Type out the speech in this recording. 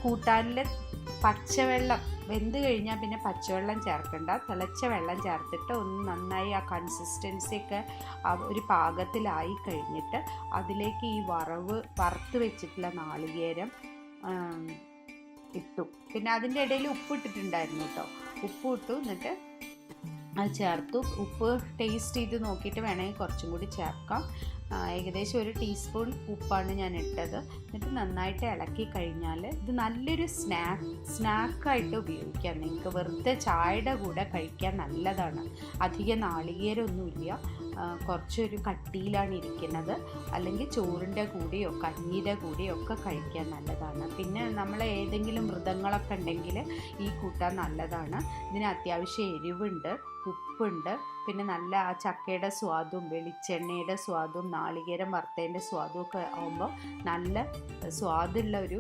കൂട്ടാനിൽ പച്ചവെള്ളം വെന്ത് കഴിഞ്ഞാൽ പിന്നെ പച്ചവെള്ളം ചേർക്കണ്ട, തിളച്ച വെള്ളം ചേർത്തിട്ട് ഒന്ന് നന്നായി ആ കൺസിസ്റ്റൻസിയൊക്കെ ഒരു പാകത്തിലായി കഴിഞ്ഞിട്ട് അതിലേക്ക് ഈ വറുത്ത് വെച്ചിട്ടുള്ള നാളികേരം ഇട്ടു. പിന്നെ അതിൻ്റെ ഇടയിൽ ഉപ്പ് ഇട്ടിട്ടുണ്ടായിരുന്നു കേട്ടോ. ഉപ്പ് ഇട്ടു, എന്നിട്ട് അത് ചേർത്തു. ഉപ്പ് ടേസ്റ്റ് ചെയ്ത് നോക്കിയിട്ട് വേണമെങ്കിൽ കുറച്ചും കൂടി ചേർക്കാം. ഏകദേശം 1 ടീസ്പൂൺ ഉപ്പാണ് ഞാൻ ഇട്ടത്. എന്നിട്ട് നന്നായിട്ട് ഇളക്കി കഴിഞ്ഞാൽ ഇത് നല്ലൊരു സ്നാക്കായിട്ട് ഉപയോഗിക്കാം. നിങ്ങൾക്ക് വെറുതെ ചായയുടെ കൂടെ കഴിക്കാൻ നല്ലതാണ്. അധികം നാളികേരമൊന്നുമില്ല, കുറച്ചൊരു കട്ടിയിലാണ് ഇരിക്കുന്നത്. അല്ലെങ്കിൽ ചോറിൻ്റെ കൂടെയോ കഞ്ഞിയുടെ കൂടെയോ ഒക്കെ കഴിക്കാൻ നല്ലതാണ്. പിന്നെ നമ്മൾ ഏതെങ്കിലും വ്രതങ്ങളൊക്കെ ഉണ്ടെങ്കിൽ ഈ കൂട്ടാൻ നല്ലതാണ്. ഇതിന് അത്യാവശ്യം എരിവുണ്ട്, ഉപ്പുണ്ട്, പിന്നെ നല്ല ആ ചക്കയുടെ സ്വാദും വെളിച്ചെണ്ണയുടെ സ്വാദും നാളികേരം വറുത്തതിൻ്റെ സ്വാദും ഒക്കെ ആകുമ്പോൾ നല്ല സ്വാദുള്ള ഒരു